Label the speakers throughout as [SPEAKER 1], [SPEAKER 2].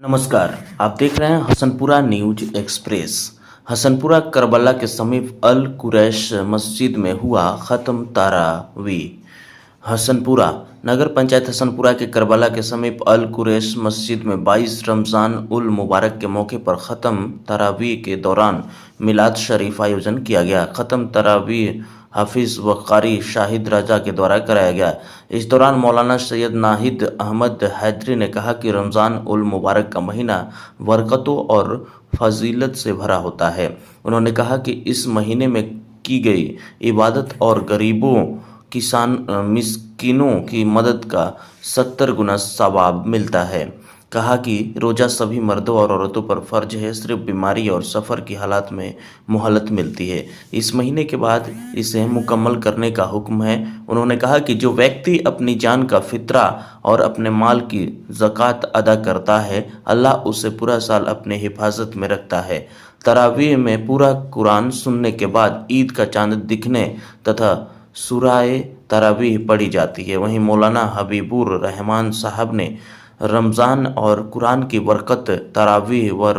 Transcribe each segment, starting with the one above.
[SPEAKER 1] नमस्कार, आप देख रहे हैं Hasanpura news express. Hasanpura Karbala के समीप अल कुरैश मस्जिद में हुआ ख़त्म तरावी। हसनपुरा नगर पंचायत हसनपुरा के करबला के समीप अल कुरैश मस्जिद में 22 रमज़ान उल मुबारक के मौके पर ख़त्म तरावी के दौरान मिलाद शरीफ आयोजन किया गया। ख़त्म तरावी हाफिज़ व कारी शाहिद रजा के द्वारा कराया गया। इस दौरान मौलाना सैयद नाहिद अहमद हैदरी ने कहा कि रमज़ान उल मुबारक का महीना बरकतों और फजीलत से भरा होता है। उन्होंने कहा कि इस महीने में की गई इबादत और गरीबों मिस्कीनों की मदद का 70 गुना सवाब मिलता है। कहा कि रोज़ा सभी मर्दों और औरतों पर फ़र्ज है, सिर्फ बीमारी और सफ़र की हालत में मोहलत मिलती है। इस महीने के बाद इसे मुकम्मल करने का हुक्म है। उन्होंने कहा कि जो व्यक्ति अपनी जान का फितरा और अपने माल की ज़कात अदा करता है, अल्लाह उसे पूरा साल अपने हिफाजत में रखता है। तरावीह में पूरा कुरान सुनने के बाद ईद का चांद दिखने तथा सूराए तरावीह पढ़ी जाती है। वहीं मौलाना हबीबुर रहमान साहब ने रमज़ान और कुरान की बरकत, तरावीह व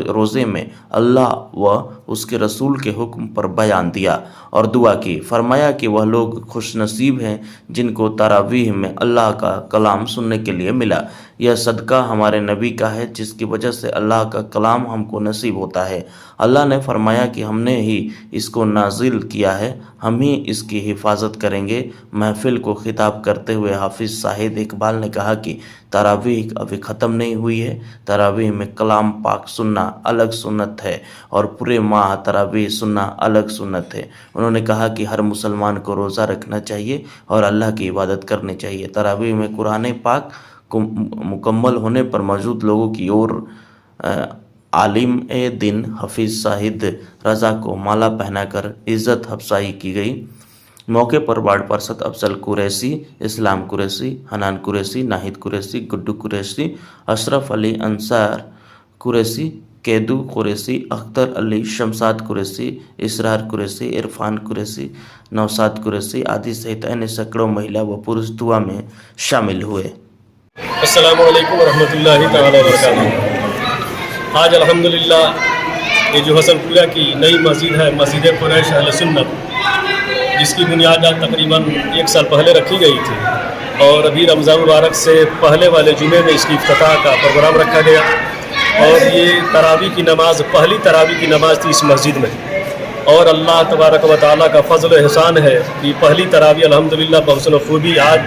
[SPEAKER 1] रोज़े में अल्लाह व उसके रसूल के हुक्म पर बयान दिया और दुआ की। फरमाया कि वह लोग खुशनसीब हैं जिनको तरावीह में अल्लाह का कलाम सुनने के लिए मिला। यह सदका हमारे नबी का है जिसकी वजह से अल्लाह का कलाम हमको नसीब होता है। अल्लाह ने फरमाया कि हमने ही इसको नाजिल किया है, हम ही इसकी हिफाजत करेंगे। महफिल को खिताब करते हुए हाफिज़ शाहिद इकबाल ने कहा कि तरावीह अभी ख़त्म नहीं हुई है। तरावीह में कलाम पाक सुनना अलग सुन्नत है और पूरे माह तरावीह सुनना अलग सुन्नत है। उन्होंने कहा कि हर मुसलमान को रोज़ा रखना चाहिए और अल्लाह की इबादत करनी चाहिए। तरावीह में कुरान पाक को मुकम्मल होने पर मौजूद लोगों की ओर आलिम ए दिन हाफिज़ शाहिद रजा को माला पहनाकर इज़्ज़त अफजाई की गई। मौके पर वार्ड पार्षद अफजल कुरैशी, इस्लाम कुरैशी, हनान कुरैशी, नाहिद कुरैशी, गुड्डू कुरैशी, अशरफ अली अंसार कुरैशी, कैदू कुरैशी, अख्तर अली, शमसाद कुरैशी, इसरार कुरैशी, इरफान कुरैशी, नौसाद कुरैशी आदि सहित अन्य सैकड़ों महिला व पुरुष दुआ में शामिल हुए।
[SPEAKER 2] अस्सलामु अलैकुम रहमतुल्लाहि तआला वबरकातुहू। आज अल्हम्दुलिल्लाह ये जो हसनपुरा की नई मस्जिद है, मस्जिद कुरैश अहले सुन्नत, जिसकी बुनियाद आज तकरीबन 1 साल पहले रखी गई थी और अभी रमज़ान मुबारक से पहले वाले जुमे में इसकी इफ्तिताह का प्रोग्राम रखा गया और ये तरावी की नमाज, पहली तरावी की नमाज थी इस मस्जिद में। और अल्लाह तबारक व तआला का फजल एहसान है कि पहली तरावी अल्हम्दुलिल्लाह बहुसन खूबी आज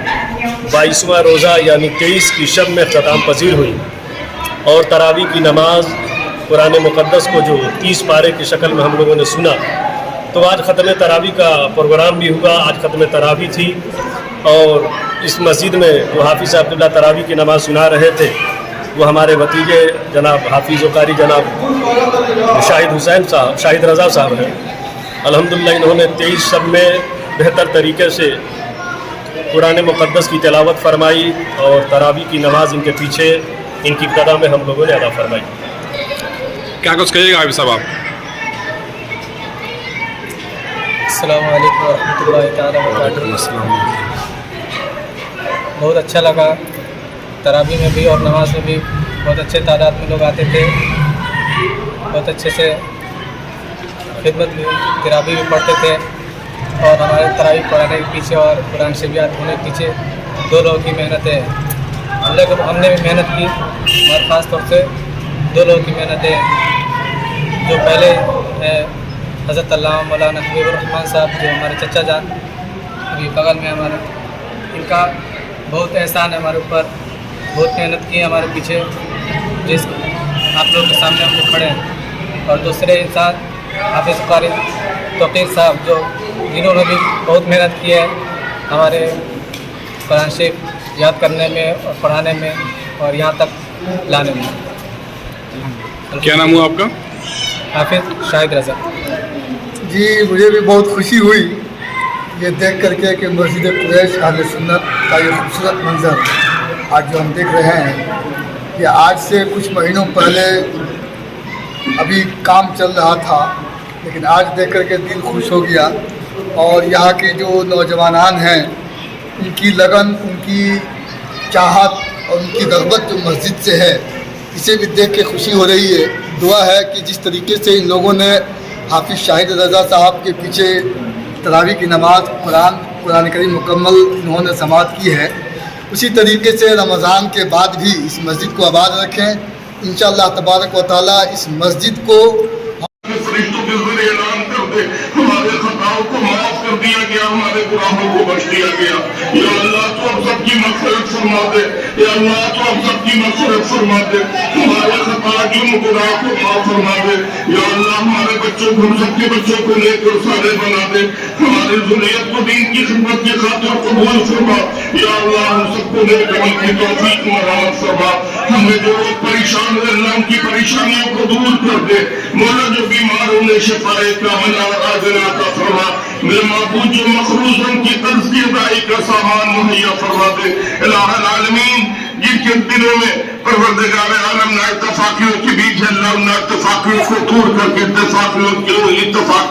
[SPEAKER 2] 22वां रोज़ा यानी 23 की शब में ख़त्म पजीर हुई और तरावी की नमाज कुरान मुक़द्दस को जो 30 पारे की शक्ल में हम लोगों ने सुना, तो आज ख़त्म तरावी का प्रोग्राम भी हुआ। आज ख़त्म तरावी थी और इस मस्जिद में जो हाफिज़ अब्दुल्ला तरावी की नमाज़ सुना रहे थे वो हमारे भतीजे जनाब हाफिज़ कारी जनाब शाहिद रज़ा साहब हैं। अल्हम्दुलिल्लाह इन्होंने 23 शब में बेहतर तरीके से कुरान मुक़द्दस की तिलावत फरमाई और तरावी की नमाज इनके पीछे इनकी इब्तिदा में हम लोगों ने अदा फरमाई।
[SPEAKER 3] क्या कुछ कहिएगा हाफिज़ साहब आप?
[SPEAKER 4] अस्सलामु अलैकुम वरहमतुल्लाहि तआला वबरकातुहू। बहुत अच्छा लगा, तरावी में भी और नमाज में भी बहुत अच्छे तादाद में लोग आते थे। बहुत अच्छे से खिदमत भी, तरावी भी पढ़ते थे और हमारे तरावी पढ़ाने के पीछे और कुरान शरीफ होने के पीछे 2 लोगों की मेहनत है। हमने भी मेहनत की और ख़ास तौर से 2 लोगों की मेहनत है। जो पहले हज़रत अल्लामा मौलाना हबीबुर रहमान साहब जो हमारे चचा जान अभी बगल में हमारे, इनका बहुत एहसान है हमारे ऊपर। बहुत मेहनत की है हमारे पीछे, जिस आप लोगों के सामने हम लोग खड़े हैं। और दूसरे इंसान हाफिज़ कारी तौक़ीर साहब जो इन्होंने भी बहुत मेहनत की है हमारे कुरान शरीफ याद करने में और पढ़ाने में और यहाँ तक लाने में।
[SPEAKER 3] क्या नाम हुआ आपका?
[SPEAKER 4] हाफिज़ शाहिद रज़ा
[SPEAKER 5] जी। मुझे भी बहुत खुशी हुई ये देख करके कि मस्जिद कुरैश अहले सुन्नत का ये खूबसूरत मंज़र आज जो हम देख रहे हैं, कि आज से कुछ महीनों पहले अभी काम चल रहा था, लेकिन आज देख करके दिल खुश हो गया। और यहाँ के जो नौजवान हैं उनकी लगन, उनकी चाहत और उनकी रग़बत जो मस्जिद से है, इसे भी देख के खुशी हो रही है। दुआ है कि जिस तरीके से इन लोगों ने हाफिज़ शाहिद रज़ा साहब के पीछे तरावी की नमाज कुरान करीम मुकम्मल इन्होंने समाअत की है, उसी तरीके से रमज़ान के बाद भी इस मस्जिद को आबाद रखें। इंशाअल्लाह तबारक व तआला इस मस्जिद को
[SPEAKER 6] फरिश्तों के ज़रिए ऐलान कर दे, हमारे खताओं को माफ कर दिया गया, हमारे गुनाहों को बख्श दिया गया। या अल्लाह तो हम सबकी मग़फ़िरत फरमा दे, या अल्लाह तो हम सबकी मग़फ़िरत फरमा दे, हमारे खता की गुनाह को माफ फरमा दे। या अल्लाह हमारे बच्चों को, हम सबके बच्चों को लेकर साले बना दे, हमारी ज़ुर्रियत को दीन की खिदमत की खातिर कबूल फरमा। या अल्लाह हम सबको नेक अमल की तौफीक मरामत फरमा। हमें जो लोग परेशान हैं अल्लाह उनकी परेशानियों को दूर कर दे। मौला जो बीमार उन्हें शिफाए कामिल और आजिला अता फरमा। मेरे महबूब जो मखरूज उनकी कर्ज की अदाई का सामान मुहैया फरमा दे। इलाहुल आलमीन जिनके दिलों में परवरदिगार आलम नाइत्तफाकियों के बीच है, अल्लाह उन नाइत्तफाकियों को दूर करके इत्तफाकियों के इत्तफाक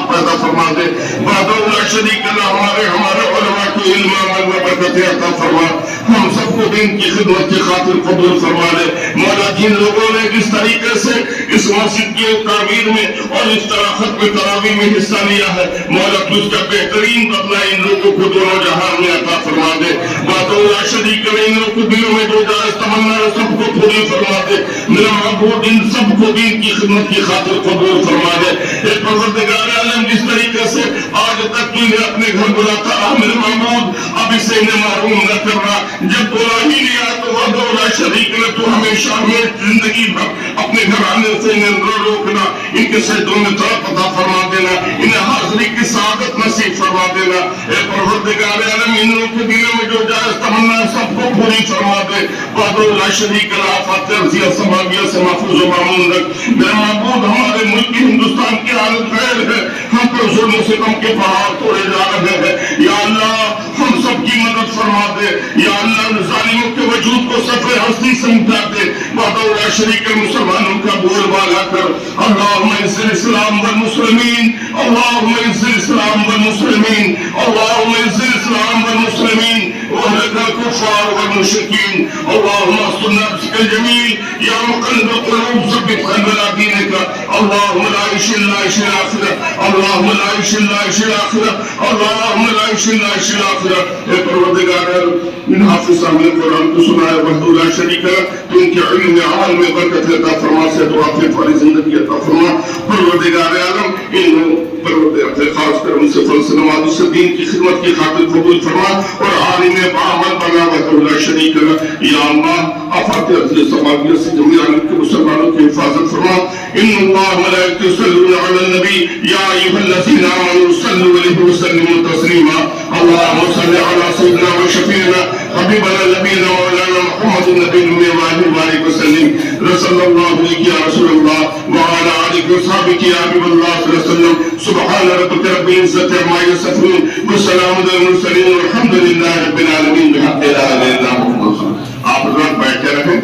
[SPEAKER 6] पैदा फरमा दे। वहदहू ला शरीक लह हमारे उलमा को इल्म अमल में बरकत अता फरमा। हम सबको दीन की खिदमत की खातिर कबूल फरमा ले। मौला जिन लोगों ने जिस तरीके से इस मस्जिद की तामीर में और इस तराफत में तरावी में हिस्सा लिया है, मौला तू उसका बेहतरीन बदला इन लोगों को दोनों जहां में अता फरमा दे। वहदहू ला शरीक लह इन लोगों के दिलों में जो जायज़ तमन्ना है सबको पूरी फरमा दे। मेरा महबूब इन सबको दीन की खिदमत की खातिर कबूल फरमा दे। ए परवरदिगार आलम जिस तरीके से आज तक तूने अपने घर बुलाता रहा मेरे महबूब, अब इसे इन्हें महरूम न करना। जब बुला ही लिया तो वहदहू ला शरीक लह तू हमेशा में जिंदगी भर अपने घर आने से इन्हें न रोकना, इनके सजदों में तड़प अता फरमा देना, इन्हें हाज़िरी की सआदत नसीब फरमा देना। ए परवरदिगार आलम इन लोगों के दिलों में जो जायज़ तमन्ना है सबको पूरी फरमा दे। वहदहू ला शरीक लह फातिहा समाविया से महफूज व मामून रख। मेरे महबूब हमारे मुल्क हिंदुस्तान की हालत खैर है, हम पर जुल्म सितम के पहाड़ तोड़े जा रहे हैं। या अल्लाह हम सबकी मदद फरमा दे। या अल्लाह जालिमों के वजूद को सफ़े हस्ती से मिटा दे। वहदहू ला शरीक लह मुसलमानों का बोलबाला कर। अल्लाहुम्मा इज़्ज़िल इस्लाम वल मुस्लिमीन, अल्लाहुम्मा इज़्ज़िल इस्लाम वल मुस्लिमीन, अल्लाहुम्मा इज़्ज़िल इस्लाम वल मुस्लिमीन वअहलिकल कुफ़ार वल मुशरिकीन। अल्लाहुम्मा अस्लिह बिकल जमील या मुक़ल्लिबल क़ुलूब सब्बित क़ल्बी अला दीनिक। अल्लाहुम्मा ला इलाहा इल्ला अल आखिरह, अल्लाहुम्मा ला इलाहा इल्ला अल आखिरह, अल्लाहुम्मा ला इलाहा इल्ला अल आखिरह। ए परवरदिगार इन हाफिज़ साहब ने कुरान को सुनाया, वहदहू ला शरीक लह, तो उनके इल्म में अमल में बरकत अता फरमा, से दुआ की वाली जिंदगी अता फरमा। परवरदिगार आलम इन परवरदिगार खास कर उनसे फलसे नवाज़ से दीन की खिदमत की खातिर कबूल फरमा और आलिम बाअमल बना। वहदहू ला शरीक लह। या अल्लाह अफ़ातिहा समाविया से जमीन आलम के मुसलमानों की हिफाजत फरमा। इन्नल्लाह व मलाइकतहु युसल्लूना अलन नबी या अय्युहल्लज़ीना आमनू सल्लू अलैहि व सल्लिमू तस्लीमा। अल्लाहुम्मा सल्लि अला सय्यिदिना व शफीना हबीबना नबीना मौलाना मुहम्मदिन नबिय्यिल उम्मी व आलिहि व सल्लिम। रसल्लल्लाहु अलैहि या रसूलल्लाह व अला आलिहि व सहबिहि या हबीबल्लाह सल्लल्लाहु अलैहि वसल्लम। सुब्हान रब्बिका रब्बिल इज्जति अम्मा यसिफून व सलामुन अलल मुरसलीन वल्हम्दुलिल्लाहि रब्बिल आलमीन। बिहक़्क़ि ला इलाहा इल्लल्लाह। आप लोग बैठे रहें।